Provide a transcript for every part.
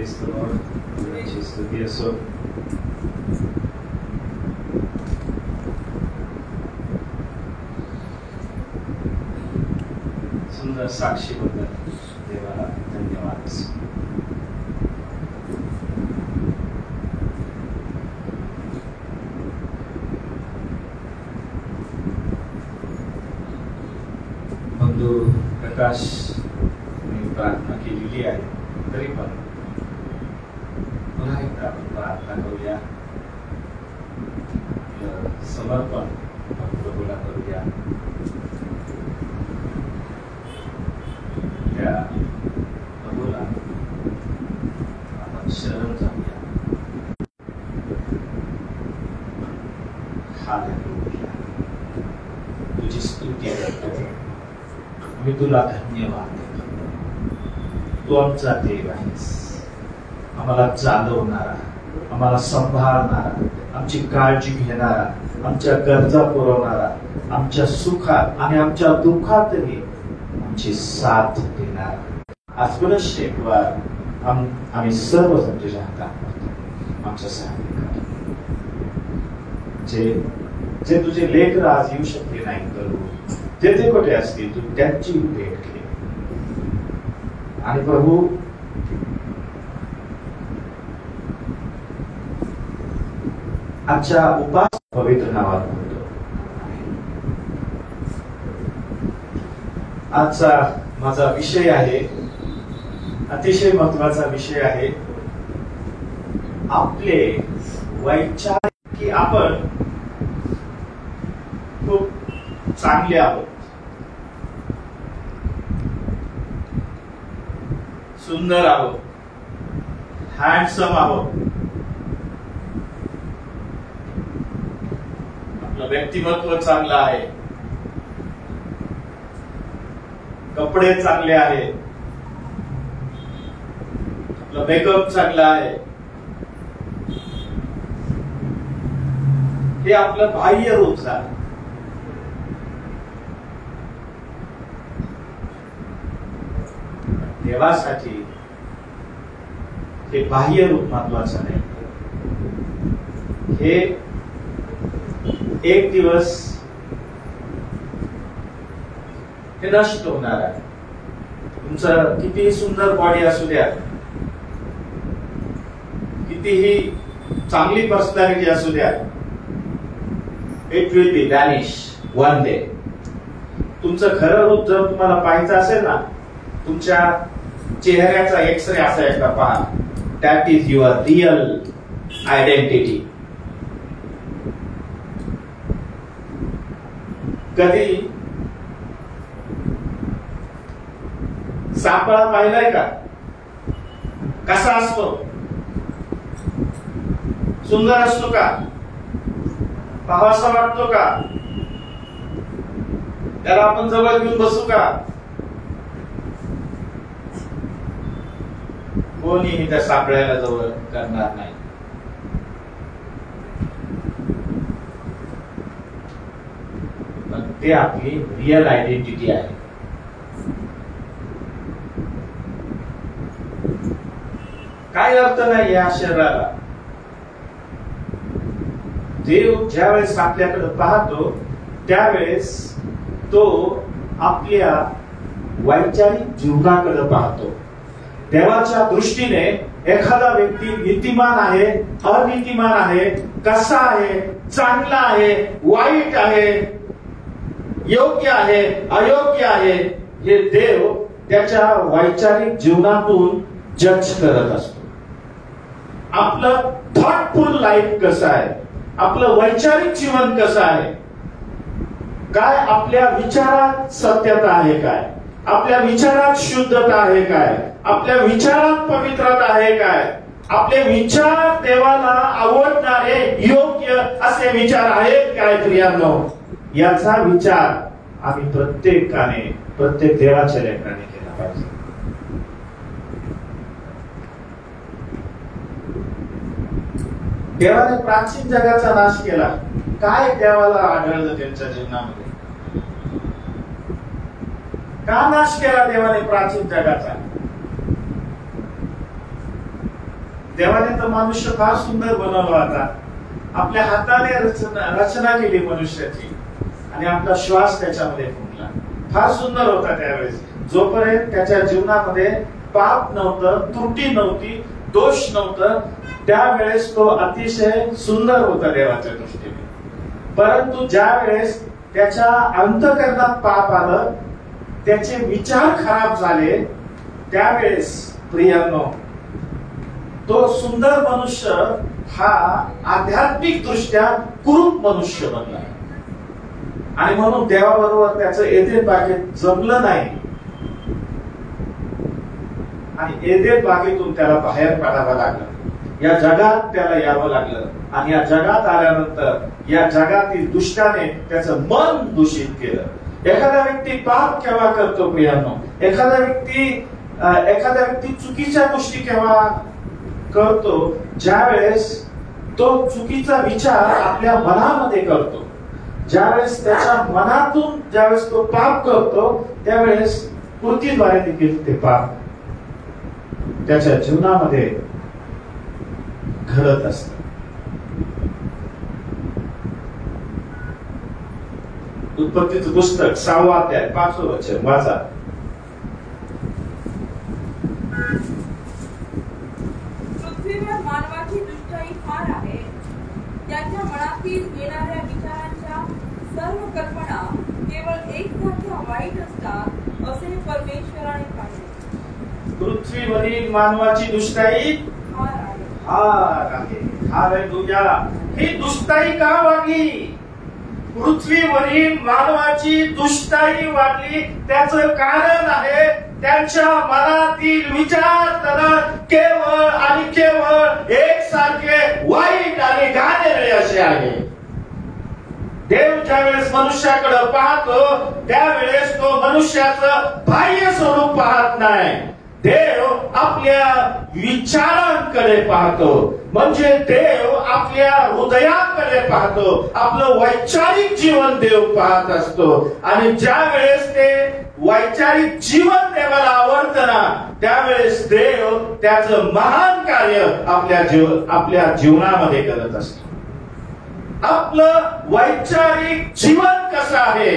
Praise the Lord. देवाची स्तुती असो. सुंदर साक्षीबद्दल देवाला धन्यवाद. बंधू प्रकाश प्रार्थना केलेली आहे, तरी पण पुन्हा एकदा आपण प्रार्थना करूया. समर्पण प्रभूला करूया. त्या प्रभूला आपण शरण जाऊया. हालेलुया. तुझी स्तुती करतो. मी तुला धन्यवाद देतो. तू आमचा देव आहेस, आम्हाला चालवणारा, आम्हाला सांभाळणारा, आमची काळजी घेणारा, आमच्या गरजा पुरवणारा, आमच्या सुखात आणि आमच्या दुःखातही आमची साथ देणारा. आज परत शेकवार आम्ही सर्वजण तुझ्या हातात आमच्या सहाय्य कर. जे तुझे लेकर आज येऊ शकले नाही करू, ते कुठे असतील तू त्यांची भेट घे. आणि प्रभू आजच्या उपास पवित्र नावात म्हणतो. आजचा माझा विषय आहे, अतिशय महत्वाचा विषय आहे, आपले वैचार, की आपण खूप चांगले आहोत, सुंदर आहोत, हँडसम आहोत, आपलं व्यक्तिमत्व चांगलं आहे, कपडे चांगले आहेत, आपलं मेकअप चांगला आहे. हे आपलं बाह्य रूप झालं. देवासाठी हे बाह्य रूप महत्वाचं नाही. हे एक दिवस हे नष्ट होणार आहे. तुमचं कितीही सुंदर बॉडी असू द्या, कितीही चांगली पर्सनॅलिटी असू द्या, it will be vanish one day. तुमचं खरं रूप जर तुम्हाला पाहायचं असेल ना, तुमच्या चेहऱ्याचा एक्सरे असा एकदा पहा. That is your real identity. कधी सापळा पाहिलाय का? कसा असतो? सुंदर असतो का? पाहावासा वाटतो का? त्याला आपण जवळ घेऊन बसू का? कोणीही त्या सापळ्याला जवळ करणार नाही. पण ते आपली रिअल आयडेंटिटी आहे. काय अर्थ नाही या शरीराला. देव ज्यावेळेस आपल्याकडे पाहतो त्यावेळेस तो आपल्या वैचारिक जीवनाकडे पाहतो. देवाच्या दृष्टीने एखादा व्यक्ती नीतिमान आहे, अनितिमान आहे, कसा आहे, चांगला आहे, वाईट आहे, योग्य आहे, अयोग्य आहे, हे देव त्याच्या वैचारिक जीवनातून जज करत असतो. आपलं थॉटफुल लाईफ कसं आहे, आपलं वैचारिक जीवन कसं आहे, काय आपल्या विचारात सत्यता आहे, काय आपल्या विचारात शुद्धता आहे, काय आपल्या विचारात पवित्रता आहे, काय आपले विचार देवाला आवडणारे योग्य असे विचार आहेत काय प्रियांनो. याचा विचार आम्ही प्रत्येकाने, प्रत्येक देवाच्या लेकराने केला पाहिजे. देवाने प्राचीन जगाचा नाश केला. काय देवाला आढळलं त्यांच्या जीवनामध्ये? का नाश केला देवाने प्राचीन जगाचा? देवाने तर मनुष्य फार सुंदर बनवला होता. आपल्या हाताने रचना केली मनुष्याची आणि आपला श्वास त्याच्यामध्ये फुंकला. फार सुंदर होता त्यावेळेस, जोपर्यंत त्याच्या जीवनामध्ये पाप नव्हतं, त्रुटी नव्हती, दोष नव्हतं, त्यावेळेस तो अतिशय सुंदर होता देवाच्या दृष्टीने. परंतु ज्या वेळेस त्याच्या अंतःकरणात पाप आलं, त्याचे विचार खराब झाले, त्यावेळेस प्रियांनो तो सुंदर मनुष्य हा आध्यात्मिक दृष्ट्या कुरूप मनुष्य बनला. आणि म्हणून देवाबरोबर त्याचं एदेन बागेत जमलं नाही आणि एदेन बागेतून त्याला बाहेर काढावं लागलं. या जगात त्याला यावं लागलं आणि या जगात आल्यानंतर या जगातील दुष्टाने त्याचं मन दूषित केलं. एखादा व्यक्ती पाप केव्हा करतो प्रियांनो? एखादा व्यक्ती चुकीच्या गोष्टी केव्हा करतो? ज्या वेळेस तो चुकीचा विचार आपल्या मनामध्ये करतो, ज्यावेळेस त्याच्या मनातून ज्यावेळेस तो पाप करतो, त्यावेळेस कृतीद्वारे देखील ते पाप त्याच्या जीवनामध्ये घडत असत. उत्पत्तीचं पुस्तक 6वा अध्याय 5वं वचन वाचा. पृथ्वीवर मानवाची दुष्टाई फार आहे. त्याच्या मनातील येणाऱ्या विचारांच्या सर्व कल्पना केवळ एकसारख्या वाईट असतात असे परमेश्वराने पाहिले. पृथ्वीवरील मानवाची दुष्टाई फार आहे. हालेलुया. ही दुष्टाई का वाढली? पृथ्वीवरील मानवाची दुष्टाई वाढली, त्याचं कारण आहे त्यांच्या मनातील विचार केवळ आणि केवळ एकसारखे वाईट आणि घाणेरडे असे आहे. देव ज्यावेळेस मनुष्याकडे पाहतो, त्यावेळेस तो मनुष्याचं बाह्य स्वरूप पाहत नाही. देव आपल्या विचारांकडे पाहतो. म्हणजे देव आपल्या हृदयाकडे पाहतो. आपलं वैचारिक जीवन देव पाहत असतो. आणि ज्या वेळेस ते वैचारिक जीवन देवाला आवडतं ना, त्यावेळेस देव त्याचं महान कार्य आपल्या जीवनामध्ये करत असतो. आपलं वैचारिक जीवन कसं आहे,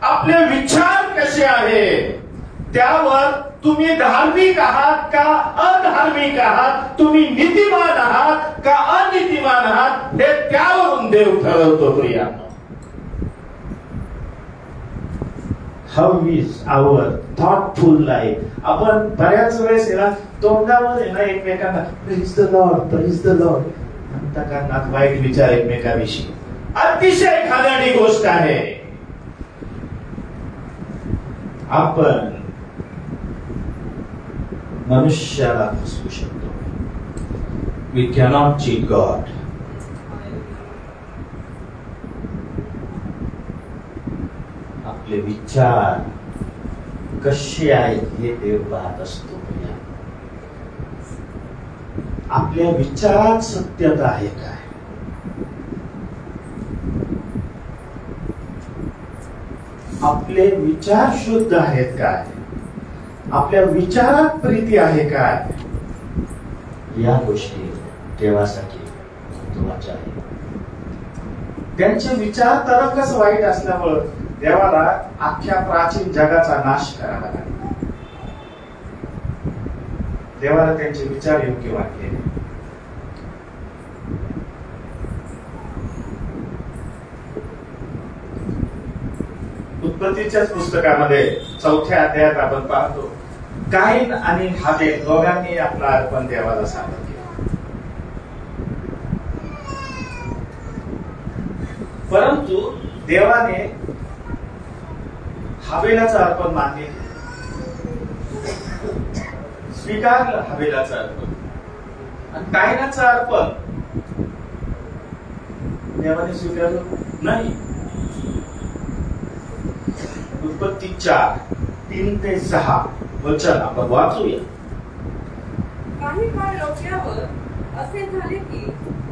आपले विचार कसे आहे, त्यावर तुम्ही धार्मिक आहात का अधार्मिक आहात, तुम्ही नीतिमान आहात का अनितिमान आहात, हे त्यावरून देव ठरवतो. प्रियांनो, how is our thoughtful life. आपण बऱ्याच वेळेस ना तोंडावर ना एकमेकांना praise the Lord, praise the Lord, अंतःकरणात वाईट विचार एकमेकांविषयी, अतिशय घाणेरडी गोष्ट आहे. आपण मनुष्याला फसवू शकतो. We cannot cheat God. आपले विचार कसे आहेत हे देव पाहत असतो. आपल्या विचारात सत्यता आहे काय? आपले विचार शुद्ध आहेत काय? आपल्या विचारात प्रीती आहे काय? या गोष्टी देवासाठी महत्त्वाच्या आहेत. त्यांचे विचार तरंगच वाईट असल्यामुळे देवाला अख्ख्या प्राचीन जगाचा नाश करावा लागला. देवाला त्यांचे विचार योग्य वाटले. उत्पत्तीच्याच पुस्तकामध्ये 4थ्या अध्यायात आपण पाहतो, काईन आणि हाबेल दोघांनी आपला अर्पण देवाला सादर केला. परंतु देवाने हाबेलाचं अर्पण मान्य स्वीकारलं, हाबेलाचं अर्पण. आणि काईनाचं अर्पण देवाने स्वीकारलं नाही. उत्पत्ती 4:3 ते 6 वचन आपण वाचूया. काही काळ लोटल्यावर असे झाले की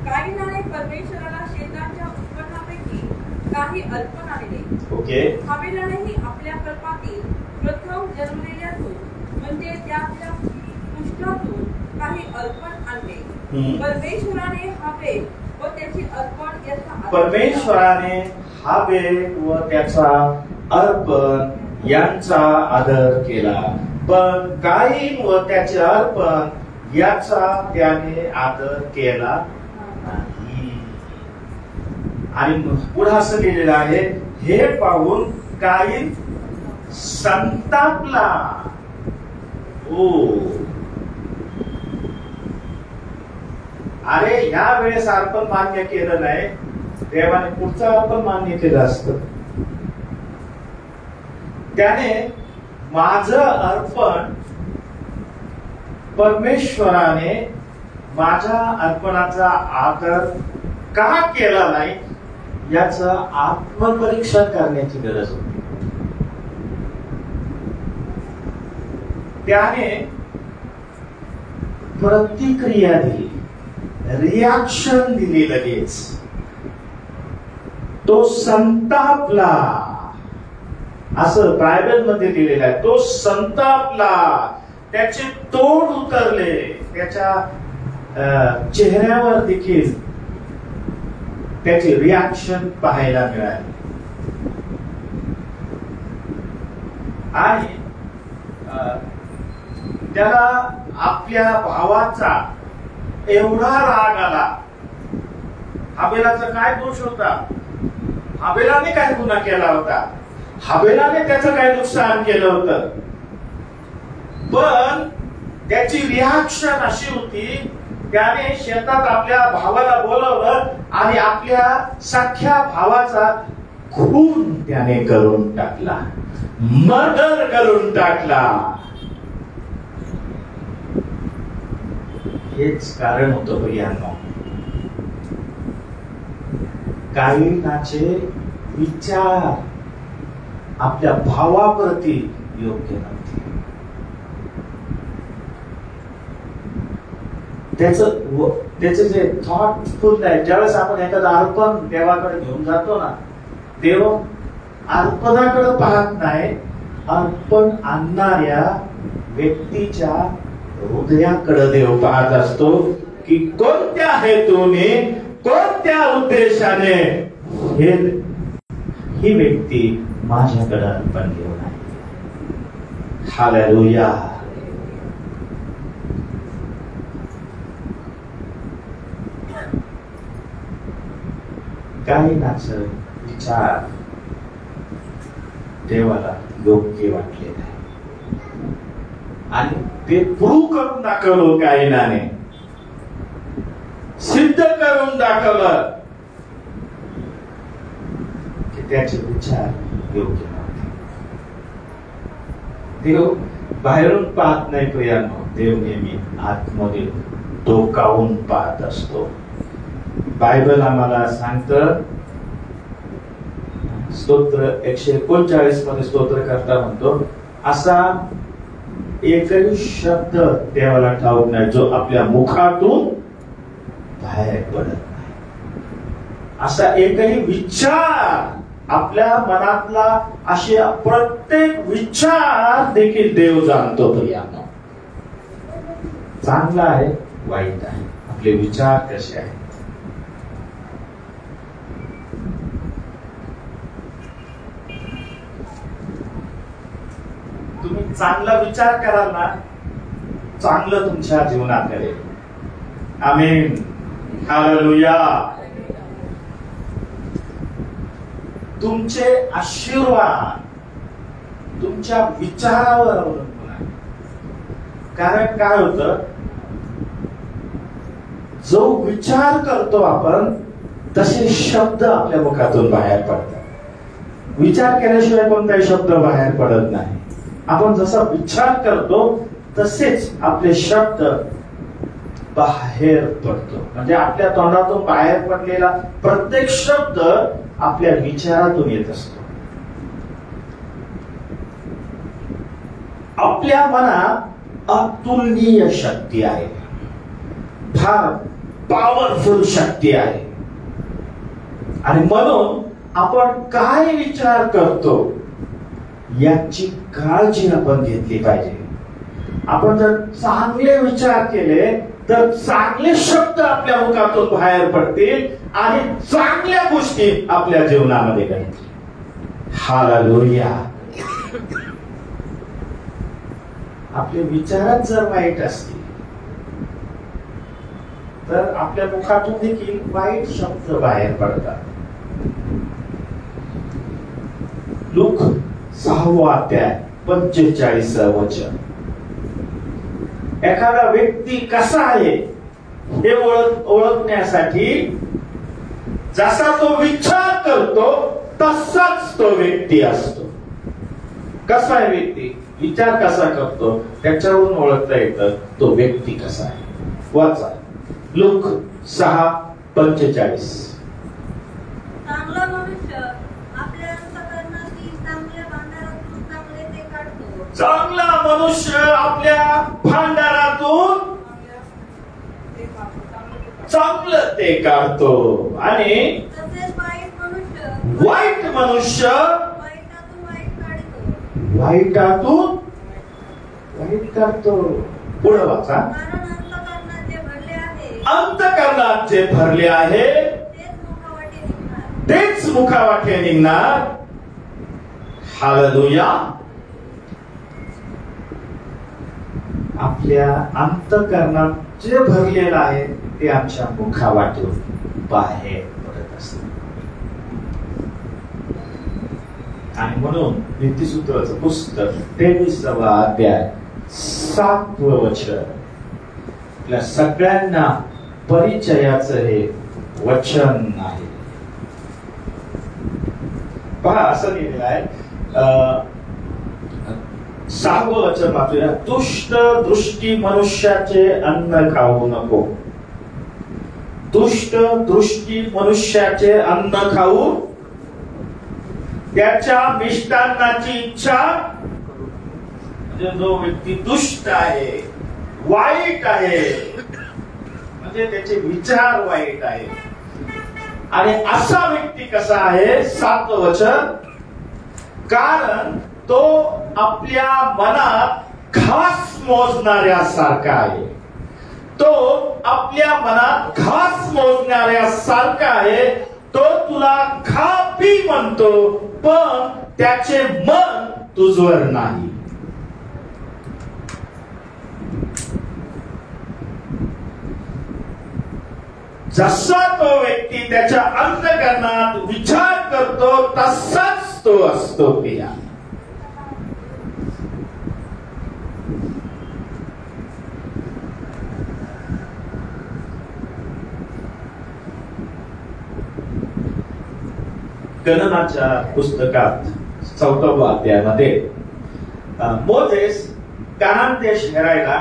काईनाने परमेश्वराला शेताच्या उत्पन्नापैकी काही अर्पण आणले. ओके. हाबेलानेही आपल्या कल्पातील प्रथम जन्मलेल्यातून म्हणजे त्याच्या पुष्टातून काही अर्पण आणले. परमेश्वराने हाबेल व त्याची अर्पण याचा परमेश्वराने हाबेल व त्याचा अर्पण यांचा आदर केला, पण काईन व त्याचे अर्पण याचा त्याने आदर केला नाही. आणि पुढे असं लिहिलेलं आहे, हे पाहून काईन संतापला. ओ अरे ह्या वेळेस अर्पण मान्य केलं नाही, देवाने पुढचं अर्पण मान्य केलं असतं. त्याने माझं अर्पण परमेश्वराने माझ्या अर्पणाचा आदर का केला नाही याचं आत्मपरीक्षण करण्याची गरज होती. त्याने प्रतिक्रिया दिली, रिॲक्शन दिली लगेच. तो संतापला, असं बायबल मध्ये लिहिलेलं आहे. तो संतापला, त्याचे तोंड उतरले, त्याच्या चेहऱ्यावर देखील त्याची रिॲक्शन पाहायला मिळाली. आणि त्याला आपल्या भावाचा एवढा राग आला. हाबेलाचा काय दोष होता? हाबेलाने काय गुन्हा केला होता? हाबेलाने त्याचं काय नुकसान केलं होतं? पण त्याची रिॲक्शन अशी होती, त्याने शेतात आपल्या भावाला बोलावलं आणि आपल्या सख्या भावाचा खून त्याने करून टाकला, मर्डर करून टाकला. हेच कारण होतं भैयांनो, कायीनाचे विचार आपल्या भावाप्रती योग्य नव्हते. त्याचं जे थॉटफुल आहे, ज्यावेळेस आपण एखादं अर्पण देवाकडे घेऊन जातो ना, देव अर्पणाकडे पाहत नाही, अर्पण आणणाऱ्या व्यक्तीच्या हृदयाकडे देव पाहत असतो, की कोणत्या हेतूने, कोणत्या उद्देशाने ही व्यक्ती माझ्याकडे अर्पण घेऊन आहे. हालेलुया. कायीनाचे विचार देवाला योग्य वाटले नाही आणि ते प्रूव्ह करून दाखवलं. कायीनाने सिद्ध करून दाखवलं की त्याचे विचार योग्य नव्हते. देव बाहेरून पाहत नाही प्रियांनो, देव नेहमी आतमध्ये डोकावून पाहत असतो. बायबल आम्हाला सांगतं, स्तोत्र 139 मध्ये स्तोत्रकर्ता म्हणतो, असा एकही शब्द देवाला ठाऊक नाही जो आपल्या मुखातून बाहेर पडत नाही. असा एकही विचार, आपल्या मनातला असे प्रत्येक विचार देखील देव जाणतो. प्रियांनो, चांगला आहे, वाईट आहे, आपले विचार कसे आहेत. तुम्ही चांगला विचार कराल ना, चांगलं तुमच्या जीवनात घडेल. आमीन. हालेलुया. तुमचे आशीर्वाद तुमच्या विचारावर अवलंबून आहे. कारण काय होतं, जो विचार करतो आपण तसे शब्द आपल्या मुखातून बाहेर पडतात. विचार केल्याशिवाय कोणताही शब्द बाहेर पडत नाही. आपण जसा विचार करतो तसेच आपले शब्द बाहेर पडतो. म्हणजे आपल्या तोंडातून बाहेर पडलेला प्रत्येक शब्द आपल्या विचारातून येत असतो. आपल्या मनात अतुलनीय शक्ती आहे, फार पॉवरफुल शक्ती आहे. आणि म्हणून आपण काय विचार करतो याची काळजी आपण घेतली पाहिजे. आपण जर चांगले विचार केले तर चांगले शब्द आपल्या मुखातून बाहेर पडतील आणि चांगल्या गोष्टी आपल्या जीवनामध्ये घडतील. हालेलुया. आपले विचारच जर वाईट असतील तर आपल्या मुखातून देखील वाईट शब्द बाहेर पडतात. लूक 6 अध्याय 45 वचन. एखादा व्यक्ती कसा आहे हे ओळखण्यासाठी जसा तो विचार करतो तसाच तो व्यक्ती असतो. कसा आहे व्यक्ती, विचार कसा करतो त्याच्यावरून ओळखता येतं तो व्यक्ती कसा आहे. वाचा लूक 6:45. चांगला मनुष्य आपल्या अंतःकरणातील चांगल्या भांडारातून चांगले ते काढतो. चांगला मनुष्य आपल्या भांडारातून चांगलं ते काढतो आणि तसेच वाईट मनुष्य वाईटातून वाईट काढतो. वाईटातून वाईट काढतो. पुढे वाचा. कारण अंतःकरणात जे भरले आहे अंतःकरणात जे भरले आहे तेच मुखावाटे निघणार. हालेलुया. आपल्या अंतःकरणात जे भरलेलं आहे ते आमच्या मुखावाटून बाहेर पडत असते. आणि म्हणून नीतिसूत्राचं पुस्तक 23वा अध्याय 7वं वचन आपल्या सगळ्यांना परिचयाचं हे वचन आहे. पहा असं लिहिलेलं आहे. 6वं वचन वाचूया. दुष्ट दृष्टी मनुष्याचे अन्न खाऊ नको. दुष्ट दृष्टी मनुष्याचे अन्न खाऊ त्याच्या मिष्टान्नाची इच्छा. म्हणजे जो व्यक्ती दुष्ट आहे, वाईट आहे, म्हणजे त्याचे विचार वाईट आहे. आणि असा व्यक्ती कसा आहे. 7वं वचन. कारण तो आपल्या मनात घास मोजणाऱ्यासारखा आहे. तो आपल्या मनात घास मोजणाऱ्यासारखा आहे. तो तुला खा पी म्हणतो पण त्याचे मन तुझवर नाही. जसा तो व्यक्ती त्याच्या अंतःकरणात विचार करतो तसाच तो असतो. पिया गणनाच्या पुस्तकात 4व्या अध्यायामध्ये मोसेस कानान देश हेरायला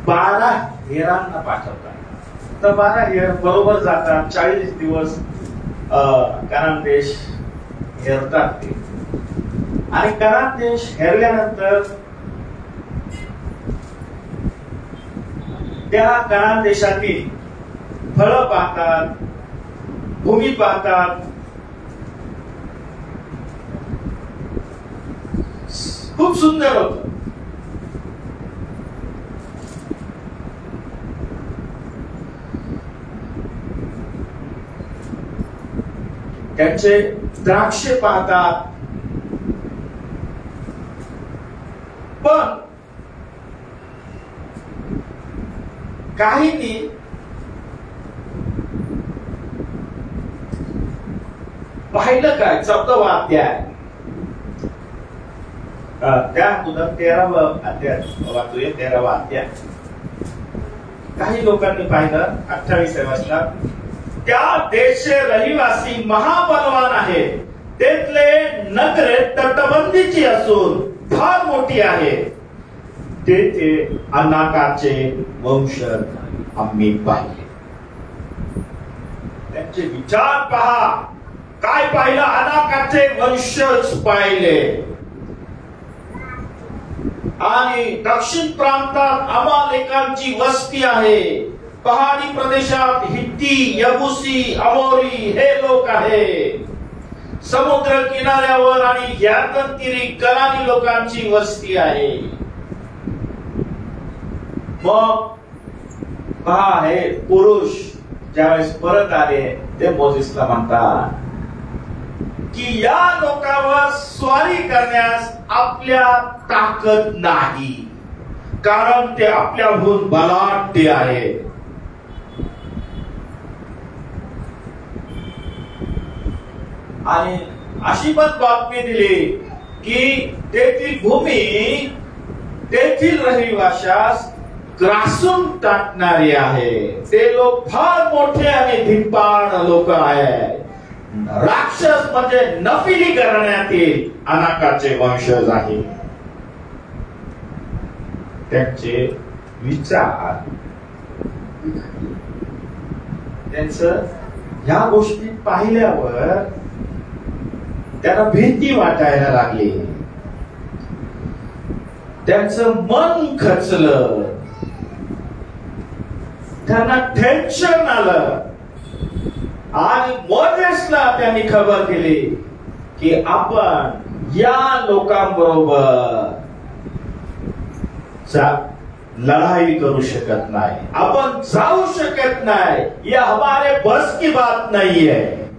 12 हेरांना पाठवतात. तर 12 हेर बरोबर जातात. 40 दिवस कानान देश हेरतात ते. आणि कानान देश हेरल्यानंतर त्या कानान देशातील फळं पाहतात, भूमी पाहतात. खूप सुंदर होत. त्यांचे द्राक्षे पाहतात. पण काहींनी पाहिलं काय. 14वा अध्याय त्या अगोदर 13वा अध्याय वाचूया. 13वा अध्याय. काही लोकांनी पाहिलं 28व्या वचनात. त्या देशचे रहिवासी महाबलवान आहे. तेथले नगरे तटबंदीची असून फार मोठी आहे. तेथे अनाकाचे वंशज आम्ही पाहिले. त्यांचे विचार पहा. काय पाहिलं. अनाकाचे वंशज पाहिले. आणि दक्षिण प्रांतात अमालेकांची वस्ती आहे. पहाडी प्रदेशात हित्ती, यबुसी, अमोरी हे लोक आहे. समुद्र किनाऱ्यावर आणि यातन तीरी कनानी लोकांची वस्ती आहे. मग पहा हे पुरुष ज्यावेळेस परत आले ते मोजेसला म्हणतात की या लोकांवर स्वारी करण्यास आपल्या ताकद नाही, कारण ते आपल्याहून बलाढ्य आहे. आणि अशी पण बातमी दिली की तेथील भूमी तेथील रहिवाशास ग्रासून टाकणारी आहे. ते लोक फार मोठे आणि धिप्पाड लोक आहेत. राक्षस म्हणजे नफिली घराण्यातील अनाकाचे वंशज आहे. त्यांचे विचार त्यांचं ह्या गोष्टी पाहिल्यावर त्यांना भीती वाटायला लागली. त्यांचं मन खचलं, त्यांना टेन्शन आलं आणि मोजेसला त्यांनी खबर दिली की आपण या लोकांबरोबर लढाई करू शकत नाही, आपण जाऊ शकत नाही. ये हमारे बस की बात नहीं है.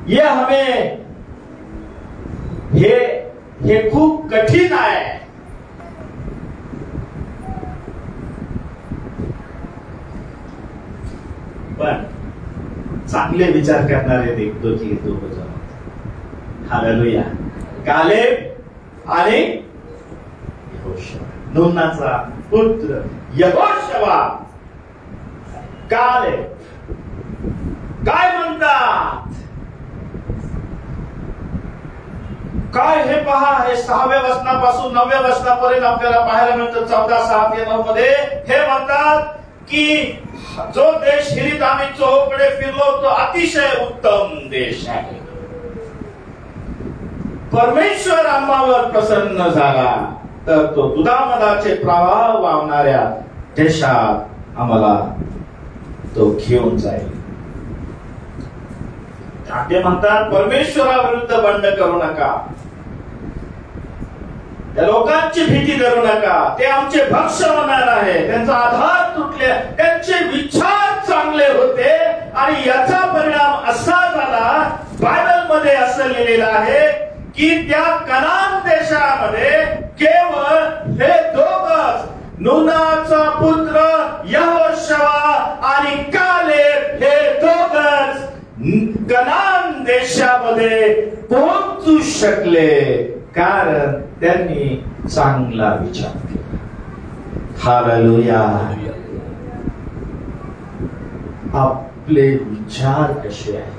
ये हमें हे खूप कठीण आहे. पण चांगले विचार करणारे देखतो की तो हालेलुया. कालेब आणि यहोशुआ, नूनाचा पुत्र यहोशुआ. कालेब काय म्हणतात, काय हे पहा, हे 6व्या वचनापासून 9व्या वचनापर्यंत आपल्याला पाहायला मिळतं. 14, 7 ते 9 मध्ये हे म्हणतात की जो देश हिरीत आम्ही चोहोकडे फिरलो तो अतिशय उत्तम देश आहे. परमेश्वर आम्हावर प्रसन्न झाला तर तो दुधामधाचे प्रवाह वाहणाऱ्या देशात आम्हाला तो घेऊन जाईल. ते म्हणतात परमेश्वराविरुद्ध बंड करू नका, त्या लोकांची भीती धरू नका, ते आमचे भक्ष होणार आहे. त्यांचा आधार तुटले, त्यांचे विचार चांगले होते आणि याचा परिणाम असा झाला, बायबल मध्ये असं लिहिलेलं आहे की त्या कनान देशामध्ये केवळ हे दोघच, नूनाचा पुत्र यहोशुआ आणि कालेब, हे दोघच कनान देशामध्ये पोहोचू शकले, कारण त्यांनी चांगला विचार केला. हालेलुया. आपले विचार कसे आहे?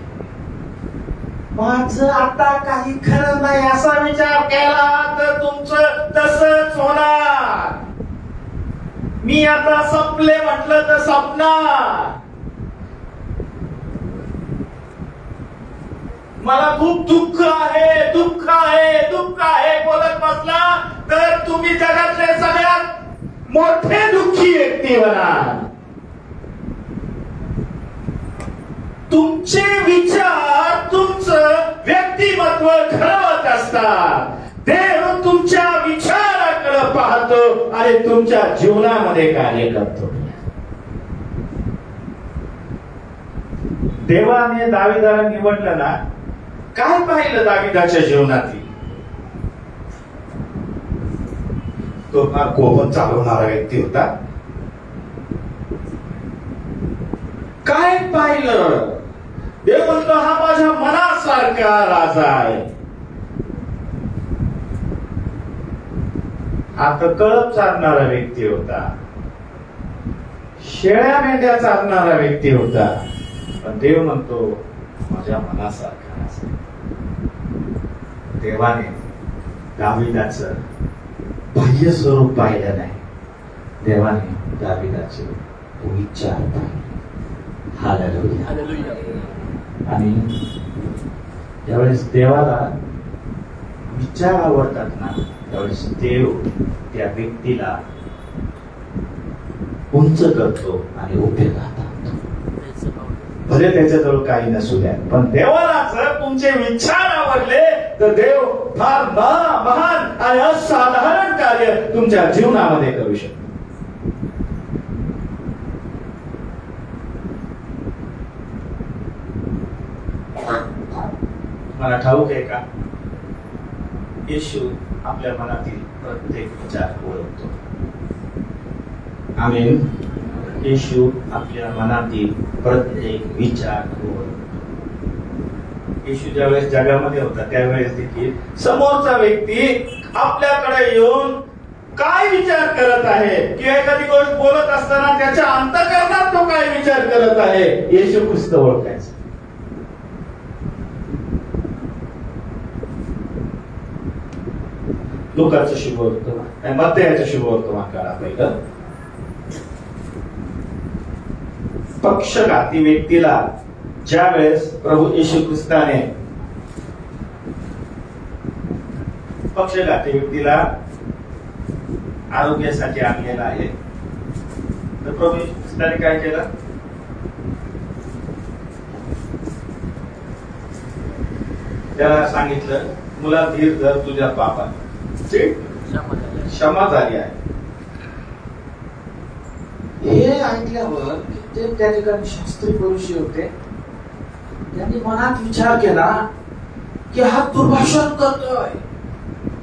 माझं आता काही खरं नाही असा विचार केला तर तुमचं तसंच होणार. मी आता संपले म्हटलं तर संपणार. मला खूप दुःख आहे, दुःख आहे, दुःख आहे बोलत बसला तर तुम्ही जगातले सगळ्यात मोठे दुःखी व्यक्ती होणार. तुमचे विचार तुमचं व्यक्तिमत्व घडवत असतात. देव तुमच्या विचाराकडे पाहतो आणि तुमच्या जीवनामध्ये कार्य करतो. देवाने दाविदाला निवडलं ना, काय पाहिलं दाविदाच्या जीवनातील? तो फार कोपन चालवणारा व्यक्ती होता. काय पाहिलं? देव म्हणतो हा माझ्या मनासारखा राजा आहे. हा तर कळप चालणारा व्यक्ती होता, शेळ्या मेंढ्या चालणारा व्यक्ती होता, पण देव म्हणतो माझ्या मनासारखा. देवाने दाविदाचं बाह्य स्वरूप पाहिलं नाही, देवाने दाविदाचे विचार पाहिले. हालेलुया. आणि ज्यावेळेस देवाला विचार आवडतात ना, त्यावेळेस देव त्या व्यक्तीला उंच करतो आणि उभे राहतात. भले त्याच्याजवळ काही नसू द्या, पण देवाला जर तुमचे विचार आवडले तर देव फार महान आणि असाधारण कार्य तुमच्या जीवनामध्ये करू शकतो. मला ठाऊक आहे का, येशू आपल्या मनातील प्रत्येक विचार ओळखतो. आमेन. येशू आपल्या मनातील प्रत्येक विचार ओळखतो. येशू ज्यावेळेस जगामध्ये होता त्यावेळेस देखील समोरचा व्यक्ती आपल्याकडे येऊन काय विचार करत आहे किंवा एखादी गोष्ट बोलत असताना त्याच्या अंतःकरणात तो काय विचार करत आहे, येशू ख्रिस्त ओळखायचा. लुकाचं शुभवर्तमान, मत्तयाचं शुभवर्तमान करा पहिलं. पक्षघाती व्यक्तीला ज्यावेळेस प्रभू येशू ख्रिस्ताने पक्षघाती व्यक्तीला आरोग्यासाठी आणलेला आहे, तर प्रभू येशू ख्रिस्ताने काय केलं? त्याला सांगितलं, मुला धीर धर, तुझ्या पापाची क्षमा झाली आहे. हे ऐकल्यावर ते त्या ठिकाणी शास्त्री पुरुषी होते, त्यांनी मनात विचार केला की हा दुर्भाषण करतोय.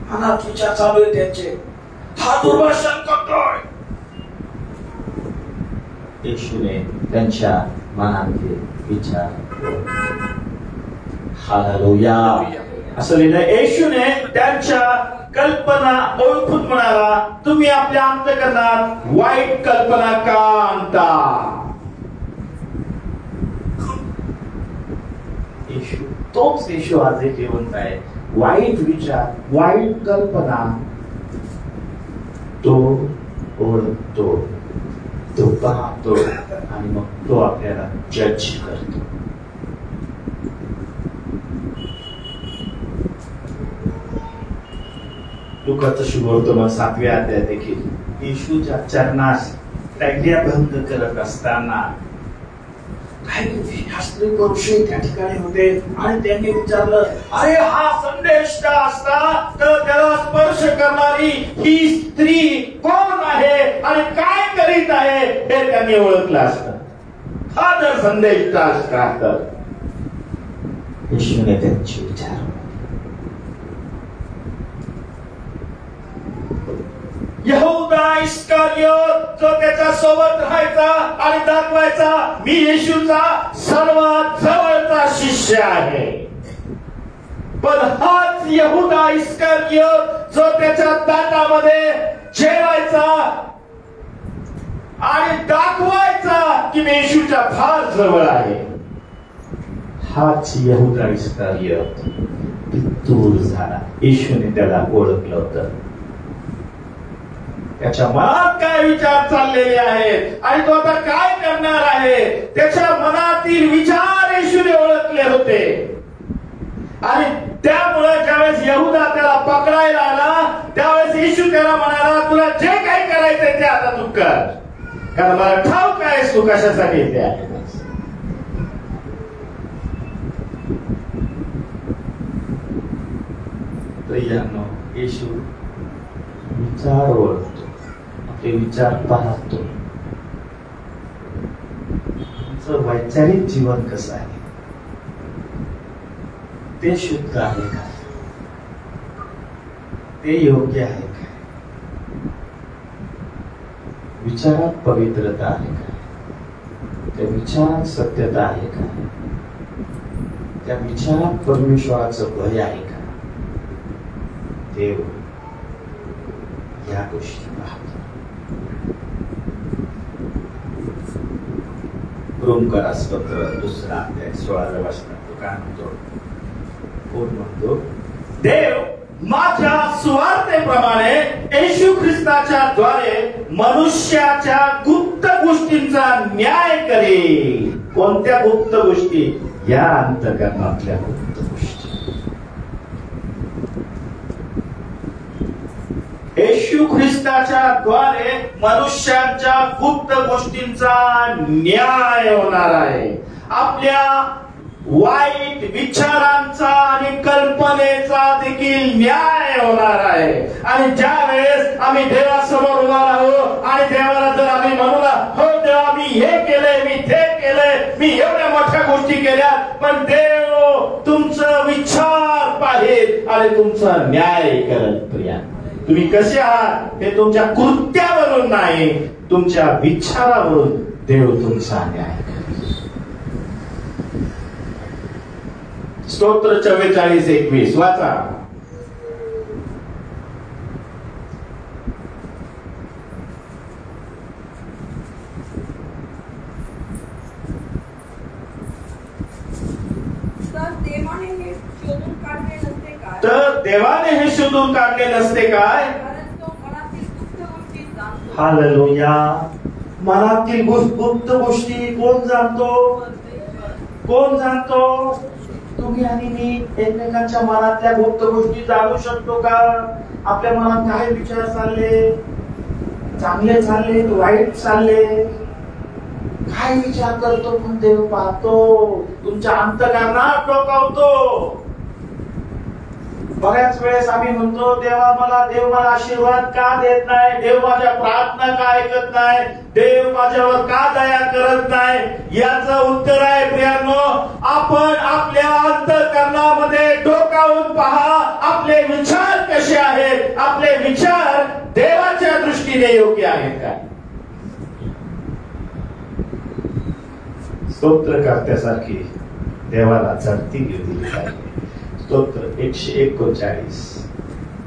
मनात विचार चालू आहे त्यांचे, हा दुर्भाषण करतोय. येशूने त्यांच्या मनातले विचार, हालेलुया, असं लिहिलं. येशूने त्यांच्या कल्पना ओळखून म्हणाला, तुम्ही आपल्या अंतःकरणात वाईट कल्पना का आणता? येशू, तोच येशू आज जिवंत आहे. वाईट विचार, वाईट कल्पना तो ओळखतो, तो पाहतो आणि मग तो आपल्याला जज करतो. लुकाचं शुभवर्तमान 7व्या अध्याय देखील येशूच्या चरणास टॅग्याभंग करत असताना काही शास्त्री पुरुषी त्या ठिकाणी होते आणि त्यांनी विचारलं, अरे हा संदेश का असता तर त्याला स्पर्श करणारी ही स्त्री कोण आहे आणि काय करीत आहे हे त्यांनी ओळखलं असतं. हा जर संदेश का असता तर येशूने त्यांचे विचार, यहूदा इस्करियोत जो त्याच्या सोबत राहायचा आणि दाखवायचा मी येशूचा सर्वात जवळचा शिष्य आहे, पण हाच यहूदा इस्करियोत जो त्याच्या ताटामध्ये जेवायचा आणि दाखवायचा की मी येशूच्या फार जवळ आहे, हाच यहूदा इस्करियोत दूर झाला. येशूने त्याला ओळखलं होतं. त्याच्या मनात काय विचार चाललेले आहेत आणि तो आता काय करणार आहे, त्याच्या मनातील विचार येशूने ओळखले होते. आणि त्यामुळे ज्यावेळेस यहूदा त्याला पकडायला आला त्यावेळेस येशू त्याला म्हणाला, तुला जे काही करायचंय ते आता तू कर, कारण मला ठाऊक आहेस तू कशासाठी इथे आहे. येशू विचार ओळखतो, आपले विचार पाहतो. तुमचं वैचारिक जीवन कसं आहे, ते शुद्ध आहे का, ते योग्य आहे का, विचारात पवित्रता आहे का, त्या विचारात सत्यता आहे का, त्या विचारात परमेश्वराचं भय आहे का, देव या गोष्टी पाहतो. रोमकरास पत्र 2 अध्याय 16व्या वचनात तो काय म्हणतो? कोण म्हणतो? देव माझ्या सुवार्तेप्रमाणे येशू ख्रिस्ताच्या द्वारे मनुष्याच्या गुप्त गोष्टींचा न्याय करेल. कोणत्या गुप्त गोष्टी? या अंतःकरणातल्या गुप्त गोष्टी. येशू ख्रिस्ताच्या द्वारे मनुष्यांच्या गुप्त गोष्टींचा न्याय होणार आहे. आपल्या वाईट विचारांचा आणि कल्पनेचा देखील न्याय होणार आहे. आणि ज्या वेळेस आम्ही देवासमोर उभा राहू आणि देवाला जर आम्ही म्हणू ना, हो देवा मी हे केलंय, मी ते केलंय, मी एवढ्या मोठ्या गोष्टी केल्या, पण देव तुमचं विचार पाहित आणि तुमचा न्याय करत. प्रिया, तुम्ही कसे आहात हे तुमच्या कृत्यावरून नाही, तुमच्या विचारावरून देव तुमचा न्याय करेल. स्तोत्र 44:21 वाचा. तर देवाने हे शोधून काढले नसते काय? हालेलुया. मनातील गुप्त गोष्टी कोण जाणतो? कोण जाणतो? तुम्ही आणि मी एकमेकांच्या मनातल्या गुप्त गोष्टी जाणू शकतो का? आपल्या मनात काय विचार चालले, चांगले चालले वाईट चालले, काय विचार करतो पण देव पाहतो, तुमच्या अंतःकरणात डोकावतो. बऱ्याच वेळेस आम्ही म्हणतो देव मला आशीर्वाद का देत नाही, देव माझ्या प्रार्थना का ऐकत नाही, देव माझ्यावर का दया करत नाही. याचं उत्तर आहे प्रियांनो, आपण आपल्या अंतःकरणामध्ये डोकावून पहा, आपले विचार कसे आहेत, आपले विचार देवाच्या दृष्टीने योग्य आहेत का. स्तोत्रकर्त्यासारखी देवाला चढती दिली पाहिजे. स्तोत्र 139,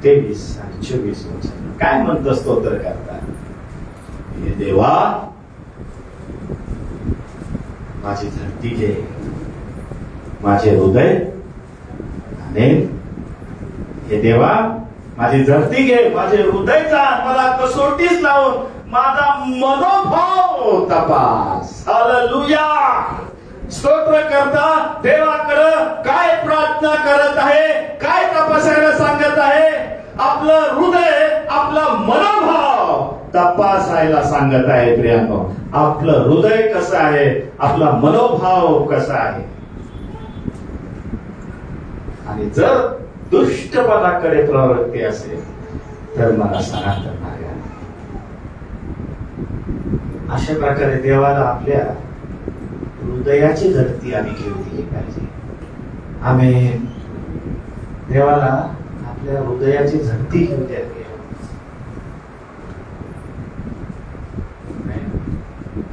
23 आणि 24 वचन काय म्हणतो स्तोत्र करता? हे देवा माझी धरती घे, माझे हृदय आणि हे देवा माझी धरती घे, माझे हृदय जाण, मला कसोटीस लावून माझा मनोभाव तपास. हालेलुया. स्तोत्र करता देवाकडे काय प्रार्थना करत आहे, काय तपासायला सांगत आहे? आपलं हृदय, आपला मनोभाव तपासायला सांगत आहे. प्रियांनो, आपलं हृदय कसं आहे, आपला मनोभाव कसा आहे. आणि जर दुष्टपणाकडे प्रवृत्ती असेल तर मला सनातन मार्ग. अशा प्रकारे देवाला आपल्या हृदयाची धरती आम्ही घेऊ दिली पाहिजे. आम्ही देवाला आपल्या हृदयाची धरती घेऊ द्या.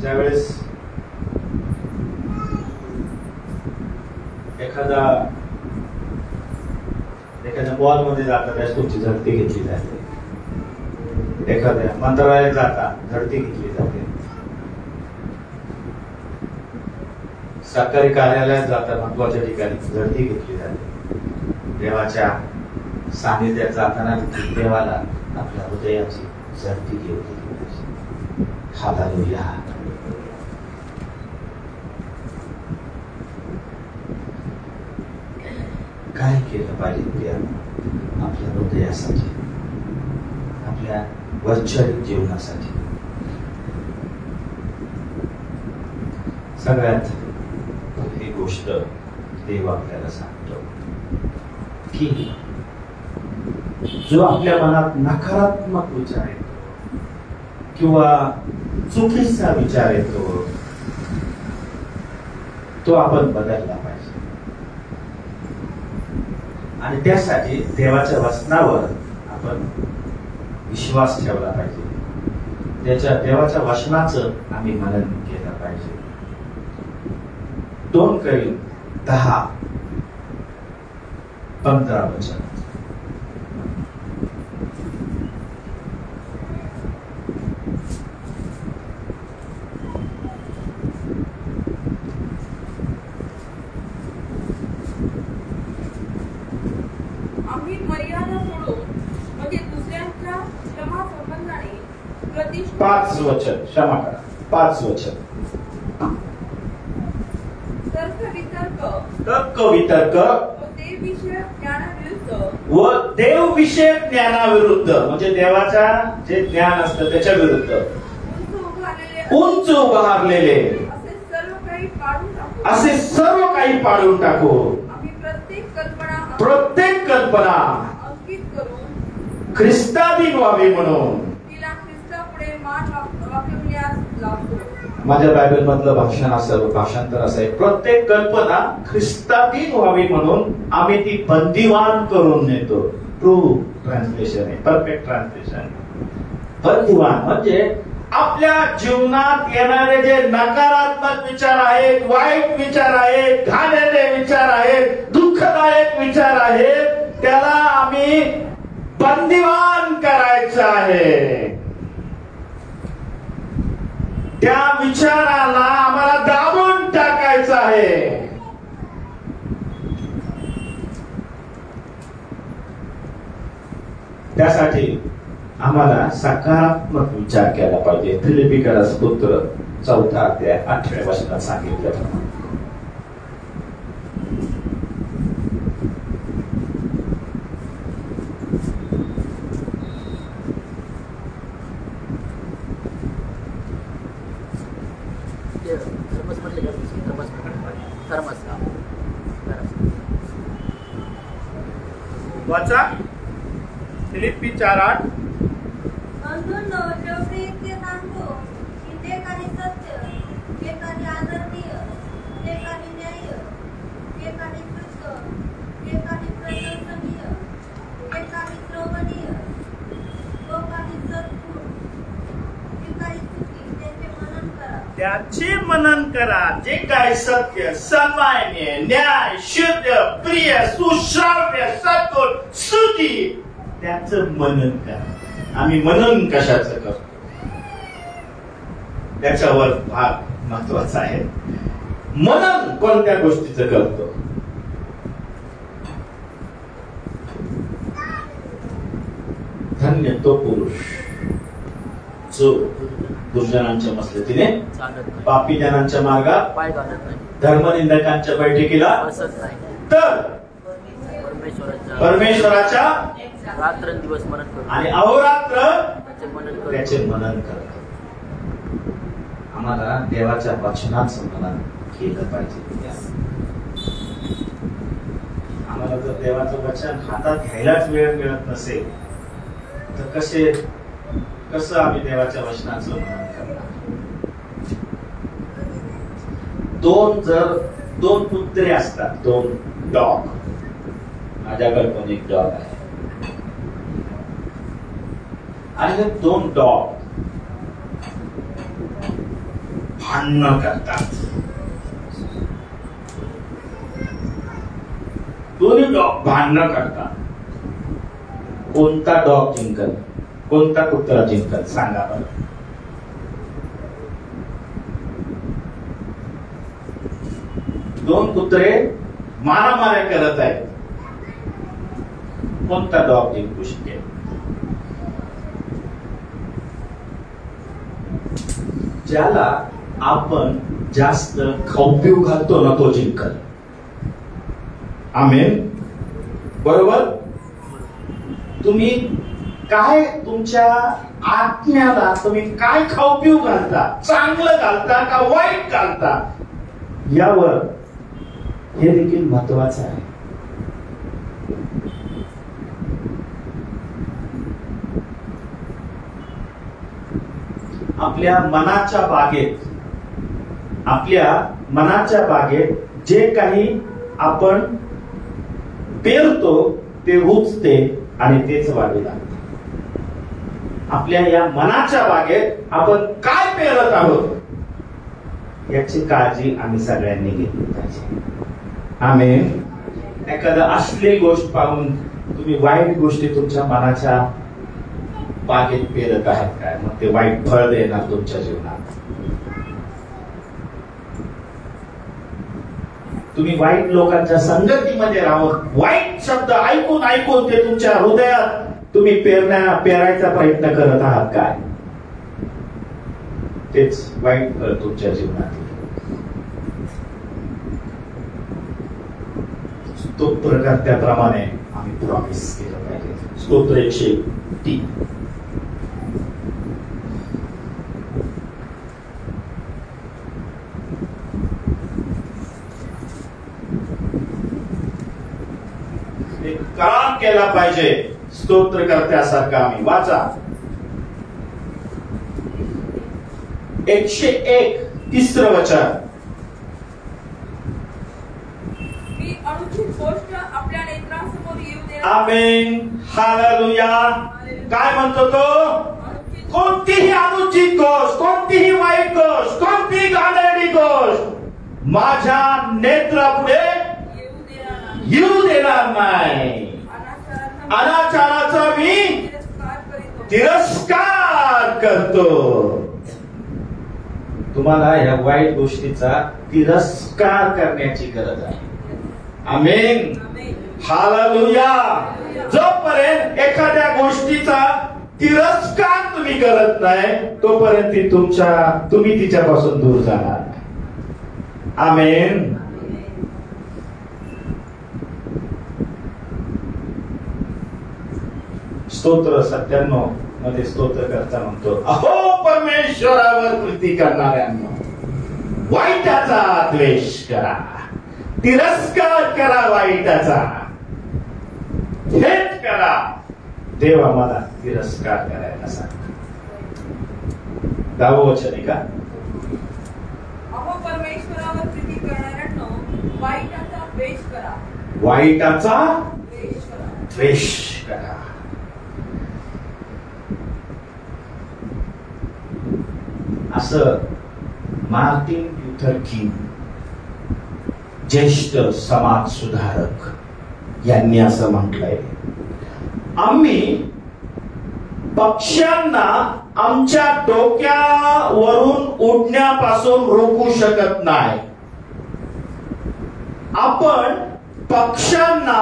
ज्यावेळेस एखाद्या मॉल मध्ये जातात त्याच तुमची झडती घेतली जाते, एखाद्या मंत्रालयात जाता झडती घेतली जाते, सरकारी कार्यालयात जातात महत्वाच्या ठिकाणी झडती घेतली जाते. देवाच्या सानिध्यात जाताना देवाला आपल्या हृदयाची झडती घेऊ दिली पाहिजे. हालेलुया. काय केलं पाहिजे आपल्या हृदयासाठी, आपल्या वैचारिक जीवनासाठी? सगळ्यात पहिली गोष्ट देव आपल्याला सांगतो की जो आपल्या मनात नकारात्मक विचार येतो किंवा चुकीचा विचार येतो तो आपण बदलला पाहिजे. आणि त्यासाठी देवाच्या वचनावर आपण विश्वास ठेवला पाहिजे. देवाच्या वचनाचं आम्ही मनन केलं पाहिजे. 2 Corinthians 10:15 वचन. पाच वचन, क्षमा करा, 5 वचन. तर्क वितर्क व देवविषयक ज्ञानाविरुद्ध, म्हणजे देवाच्या जे ज्ञान असतं त्याच्या विरुद्ध उंच उभारलेले असे सर्व काही पाडून टाकू. प्रत्येक कल्पना ख्रिस्ताधीन व्हावी म्हणून माझ्या बायबल मधलं भाषांतर असं आहे, प्रत्येक कल्पना ख्रिस्ताधीन व्हावी म्हणून आम्ही ती बंदिवान करून नेतो. ट्रू ट्रान्सलेशन आहे, परफेक्ट ट्रान्सलेशन. बंदिवान म्हणजे आपल्या जीवनात येणारे जे नकारात्मक विचार आहेत, वाईट विचार आहेत, घाणेरडे विचार आहेत, दुःखदायक विचार आहेत, त्याला आम्ही बंदिवान करायचं आहे. त्या विचाराला आम्हाला दाबून टाकायचं आहे. त्यासाठी आम्हाला सकारात्मक विचार केला पाहिजे. फिलिपिकरास पुत्र 4 अध्याय 8व्या वचनात सांगितल्याप्रमाणे. वाचा फिलिप्पी 4:8. बंधूंनो, शेवटी इतके सांगतो की जे काही सत्य, जे काही आदरणीय, जे काही न्याय्य, जे काही शुद्ध, जे काही प्रशंसनीय, जे काही श्रवणीय, जो काही सद्गुण, जे काही स्तुती, त्याचे मनन करा. त्याचे मनन करा. जे काही सत्य, सन्मान्य, न्याय, शुद्ध, प्रिय, सुश्राव्य, सद्गुण, स्तुती, त्याचं मनन करा. आम्ही मनन कशाचं करतो त्याच्यावर भाग महत्वाचा आहे. मनन कोणत्या गोष्टीचं करतो? धन्य तो पुरुष जो दुर्जनांच्या मसलतीने, पापी जनांच्या मार्गात पाय घालत नाही, धर्मनिंदकांच्या बैठकीला बसत नाही, तर परमेश्वराच्या रात्रंदिवस मनन करतो आणि अहोरात्र त्याचे मनन करतो. आम्हाला देवाच्या वचनाचं मनन केलं पाहिजे. आम्हाला जर देवाचं वचन हातात घ्यायलाच वेळ मिळत नसेल तर कसं आम्ही देवाच्या वचनाचं मनन करणार? दोन कुत्रे असतात, 2 डॉग. माझ्याकडे पण एक डॉग आहे आणि हे 2 डॉग भांडण करतात. दोन्ही डॉग भांडण करतात. कोणता डॉग जिंकल? कोणता कुत्रा जिंकल? सांगा बरं. दोन कुत्रे मारामाऱ्या करत आहेत. कोणता डॉग जिंकू शकेल? ज्याला आपण जास्त खाऊ घालतो ना तो जिंकल. आमेन. बरोबर. तुम्ही काय तुमच्या आत्म्याला तुम्ही काय खाऊ पिऊ घालता? चांगलं घालता का वाईट घालता? यावर हे देखील महत्वाचं आहे. आपल्या मनाच्या बागेत जे काही आपण पेरतो ते रुजते आणि तेच वाढी लागते. आपल्या या मनाच्या बागेत आपण काय पेरत आहोत याची काळजी आम्ही सगळ्यांनी घेतली पाहिजे. आमेन. एखादा अश्लील गोष्ट पाहून तुम्ही वाईट गोष्टी तुमच्या मनाच्या बागेत पेरत आहेत काय? मग ते वाईट फळ देणार तुमच्या जीवनात. तुम्ही वाईट लोकांच्या संगतीमध्ये राहून वाईट शब्द ऐकून ते तुमच्या हृदयात तुम्ही पेरायचा प्रयत्न करत आहात काय? तेच वाईट फळ तुमच्या जीवनात. स्तोत्रकर्त्याप्रमाणे आम्ही प्रॉमिस केलं पाहिजे. स्तोत्र 103. काम केला पाहिजे स्तोत्रकर्त्यासारखा आम्ही. वाचा 101 तिसरं वचन, मी अनुचित गोष्ट आपल्या नेत्रांसमोर येऊ देणार. आमेन, हालेलुया. काय म्हणतो तो? अनुचित कोणतीही अनुचित गोष्ट, कोणतीही वाईट गोष्ट, कोणतीही घाणेरडी गोष्ट माझ्या नेत्रापुढे येऊ देणार नाही. येऊ देणार नाही. अनाचाराचा मी तिरस्कार करीतो. तिरस्कार करतो. तुम्हाला या वाईट गोष्टीचा तिरस्कार करण्याची गरज आहे. आमेन, आमेन. हालेलुया. जोपर्यंत एखाद्या गोष्टीचा तिरस्कार तुम्ही करत नाही तोपर्यंत तुम्ही तिच्यापासून दूर जाणार. आमेन. स्तोत्र 97 मध्ये स्तोत्र करता म्हणतो, अहो परमेश्वरावर प्रीती करणाऱ्यांनो, वाईटाचा द्वेष करा, तिरस्कार करा, वाईटाचा हेट करा. देव आम्हाला तिरस्कार करायला सांगतो. 10वं वचन आहे का? अहो परमेश्वरावर प्रीती करणाऱ्यांनो, वाईटाचा द्वेष करा. वाईटाचा द्वेष करा. द्वेष करा. असं मार्टिन ल्यूथर किंग, ज्येष्ठ समाज सुधारक, यांनी असं म्हटलंय, आम्ही पक्ष्यांना आमच्या डोक्यावरून उडण्यापासून रोखू शकत नाही. आपण पक्ष्यांना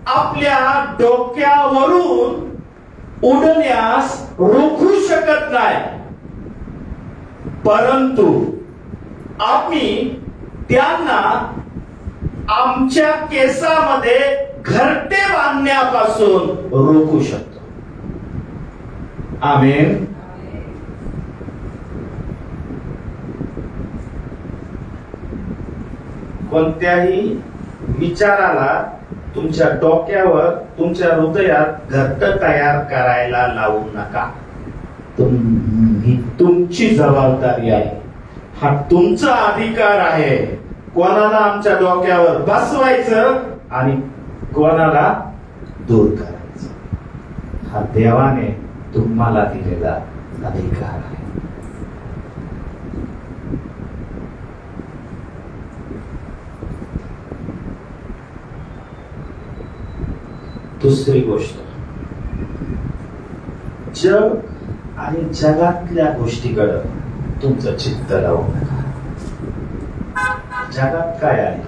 आपल्या डोक्यावरून उडण्यास रोखू शकत नाही, परंतु आम्ही त्यांना आमच्या केसामध्ये घरटे बांधण्यापासून रोखू शकतो. आमेन. कोणत्याही विचाराला तुमच्या डोक्यावर, तुमच्या हृदयात घरट तयार करायला लावू नका. ही तुमची जबाबदारी आहे. हा तुमचा अधिकार आहे. कोणाला आमच्या डोक्यावर बसवायचं आणि कोणाला दूर करायचं, हा देवाने तुम्हाला दिलेला अधिकार आहे. दुसरी गोष्ट, जग आणि जगातल्या गोष्टीकडे तुमचं चित्त लावू नका. जगात काय आहे?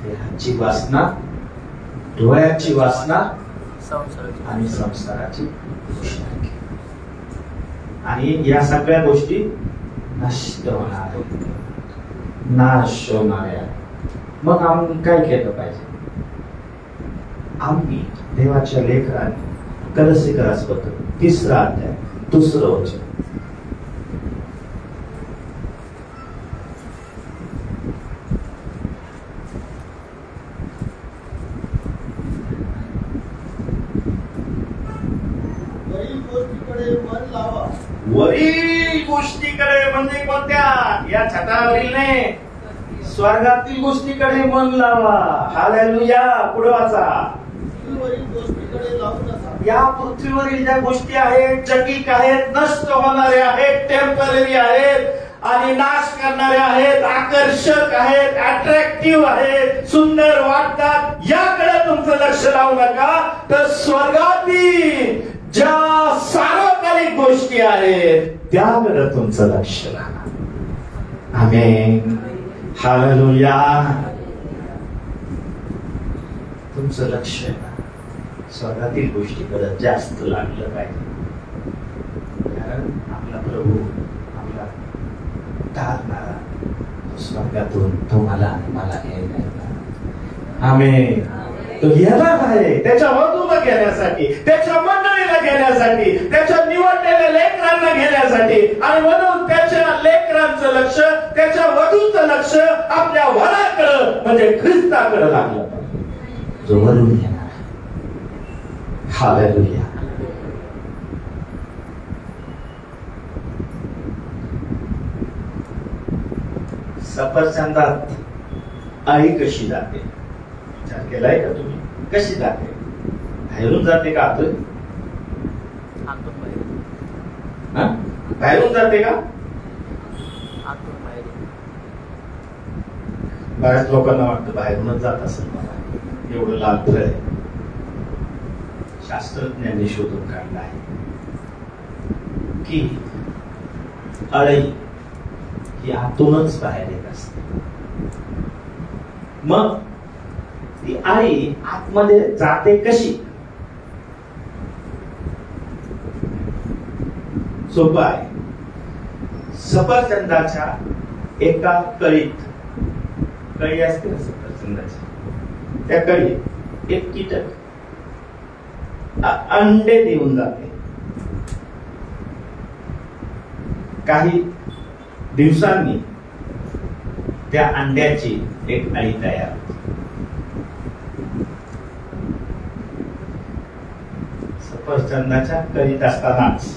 देहाची वासना, डोळ्याची वासना आणि संसाराची गोष्ट. आणि या सगळ्या गोष्टी नष्ट होणार, नाश होणाऱ्या. मग आम्ही काय केलं पाहिजे? आम्ही देवाच्या लेकरांनी कलसीकरास पत्र 3रा अध्याय 2रं वचन, वरील गोष्टीकडे म्हणजे कोणत्या? या छतावरील नाही, स्वर्गातील गोष्टीकडे मन लावा. हालेलुया. पुढे वाचा. या पृथ्वीवरील ज्या गोष्टी आहेत, जगिक आहेत, नष्ट होणाऱ्या आहेत, टेम्पररी आहेत आणि नाश करणाऱ्या आहेत, आकर्षक आहेत, अट्रॅक्टिव्ह आहेत, सुंदर वाटतात, याकडे तुमचं लक्ष लावू नका. तर स्वर्गातील ज्या सार्वकालिक गोष्टी आहेत त्याकडे तुमचं लक्ष लावा. आमेन. हालेलुया. तुमचं लक्ष स्वर्गातील गोष्टीकडे जास्त लागलं पाहिजे. कारण आपला प्रभू, आपला तारणारा स्वर्गातून तुम्हाला आणि मला घ्यायला. आमेन. तो येणार आहे त्याच्या वधूला घेण्यासाठी, त्याच्या मंडळीला घेण्यासाठी, त्याच्या निवडलेल्या लेकरांना घेण्यासाठी. आणि म्हणून त्याच्या लेकरांचं लक्ष, त्याच्या वधूचं लक्ष आपल्या वराकडे म्हणजे ख्रिस्ताकडे लागलं पाहिजे, जो वरून येणार. हालेलुया. सफरचंदात अळी कशी जाते? विचार केलाय का तुम्ही? कशी जाते? बाहेरून जाते का आतून? हा? बाहेरून जाते का? बऱ्याच लोकांना वाटतं बाहेरूनच जात असेल मला, एवढं लालफळ आहे. शास्त्रज्ञांनी शोधून काढलं आहे की अळी ही आतूनच बाहेर येत असते. मग ती अळी आतमध्ये जाते कशी? सोपं आहे. सफरचंदाच्या एका कळीत, कळी असते ना सफरचंदाची, त्या कळीत एक कीटक अंडे देऊन जाते. काही दिवसांनी त्या अंड्याची एक अळी तयार होते. सफरचंदाच्या कळीत असतानाच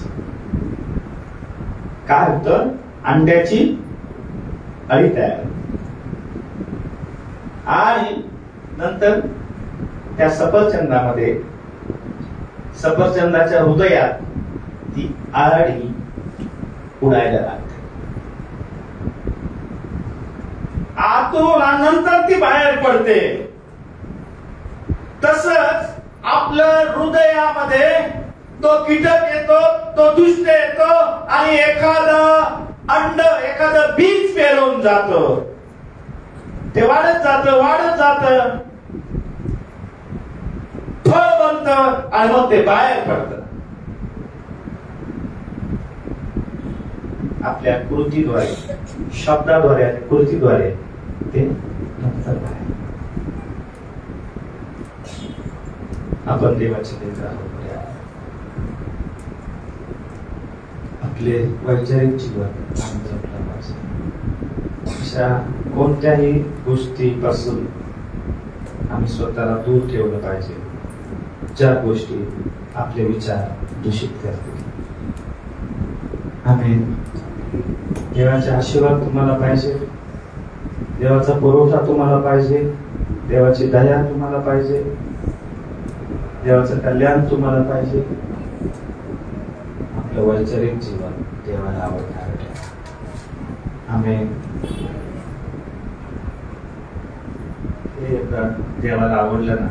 काय होतं? अंड्याची अळी तयार होते आणि नंतर त्या सफरचंदामध्ये, सफरचंदाच्या हृदयात ती अळी उडायला लागते. आतून नंतर ती बाहेर पडते. तसंच आपलं हृदयामध्ये तो कीटक येतो, तो दुष्ट येतो आणि एखादं अंड, एखादं बीज पेरवून जातं. ते वाढत जात, फळ बनतं आणि मग ते बाहेर पडतं. आपल्या कृतीद्वारे, शब्दाद्वारे आणि कृतीद्वारे ते नंतर बाहेर. आपण देवाचे लेकर आहोत. आपले वैचारिक जीवन जपलं पाहिजे. अशा कोणत्याही गोष्टीपासून आम्ही स्वतःला दूर ठेवलं पाहिजे ज्या गोष्टी आपले विचार दूषित करतील. आम्ही देवाचे आशीर्वाद तुम्हाला पाहिजे, देवाचा पुरवठा तुम्हाला पाहिजे, देवाची दया तुम्हाला पाहिजे, देवाचं कल्याण तुम्हाला पाहिजे. आपलं वैचारिक जीवन देवाला आवडणार ठेवा. आम्ही हे देवाला आवडलं ना,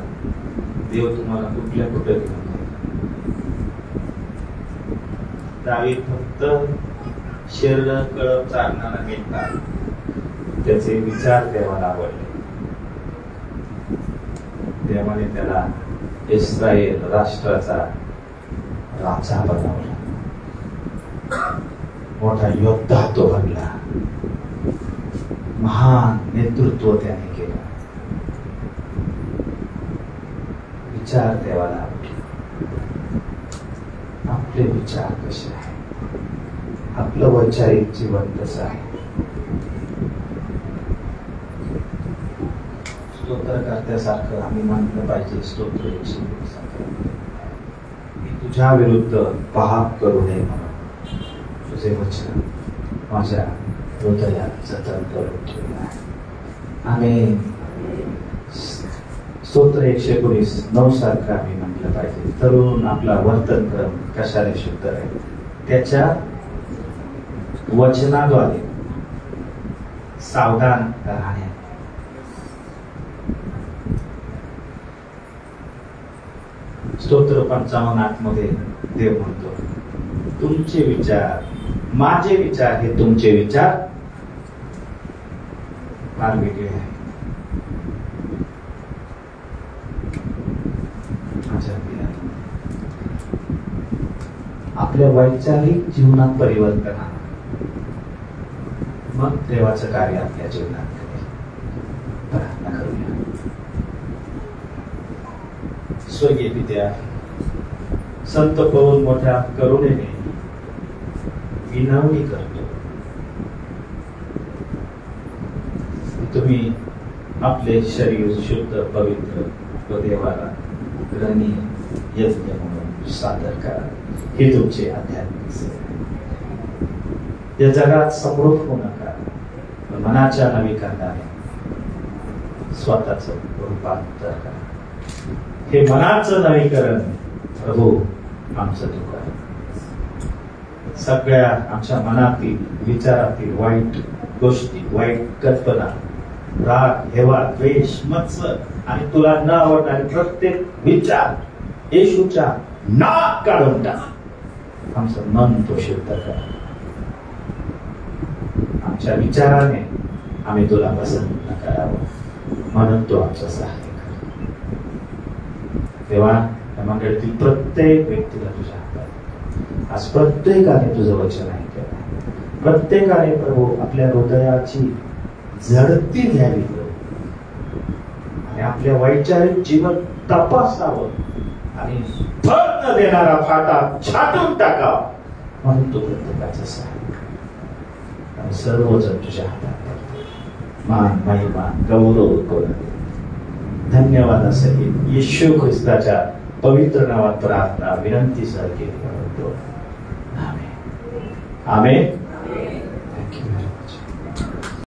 देव तुम्हाला कुठल्या कुठे घेऊन दावीद फक्त शरीर कळप चालणारा नेता, त्याचे विचार देवाला आवडले. देवाने त्याला इस्रायल राष्ट्राचा राजा बनवला. मोठा योद्धा तो बनला. महान नेतृत्व त्याने केलं. विचार देवाला आवडले. आपले विचार कसे आहे? आपलं वैचारिक जीवन कसं आहे? स्तोत्रकर्त्यासारखं आम्ही मानलं पाहिजे. स्तोत्र तुझ्या विरुद्ध पाप करू नये म्हणून तुझे वचन माझ्या हृदयात जतन करून ठेवलं आहे. आम्ही स्तोत्र 119:9 सारखं आम्ही म्हटलं पाहिजे. तरुण आपला वर्तन क्रम कशाने शुद्ध आहे? त्याच्या वचनाद्वारे सावधान राहणे. स्तोत्र 55:8 मध्ये देव म्हणतो, तुमचे विचार माझे विचार हे तुमचे विचार फार वेगळे आहे. आपल्या वैचारिक जीवनात परिवर्तन आणा, मग देवाचं कार्य आपल्या जीवनात करेल. प्रार्थना करूया. स्वर्गीय पित्या, संत पौल मोठ्या करुणेने विनवणी करतो, तुम्ही आपले शरीर शुद्ध पवित्र व देवाला ग्रहणीय यज्ञ म्हणून सादर करा. हे तुमचे आध्यात्मिक सेवा. या जगात समृद्ध होऊ नका, पण मनाच्या नवीकरणाने स्वतःच रूपांतर करा. हे मनाचं नवीकरण प्रभू आमचं तू कर. सगळ्या आमच्या मनातील विचारातील वाईट गोष्टी, वाईट कल्पना, राग, हेवा, द्वेष, मत्सर आणि तुला न आवडणारे प्रत्येक विचार येशूच्या नाक काढून टाक. आमचं मन तो शुद्ध कर. आमच्या विचाराने आम्ही तुला पसंत न करावं म्हणून तो आमचं सहाय्य कर. तेव्हा या मंडळीतील प्रत्येक व्यक्तीला तुझ्या हातात आज प्रत्येकाने तुझं वचन ऐकलं. प्रत्येकाने प्रभू आपल्या हृदयाची झडती घ्यावी आणि आपल्या वैचारिक जीवन तपासावं आणि फळ न देणारा फाटा छाटून टाकावा म्हणून तो प्रत्येकाचं सहाय्य कर. आणि सर्वजण तुझ्या हातात मान, महिमा, गौरव करून धन्यवाद असेल येशू ख्रिस्ताच्या पवित्र नावात प्रार्थना विनंती सह केली. आमेन. आमेन.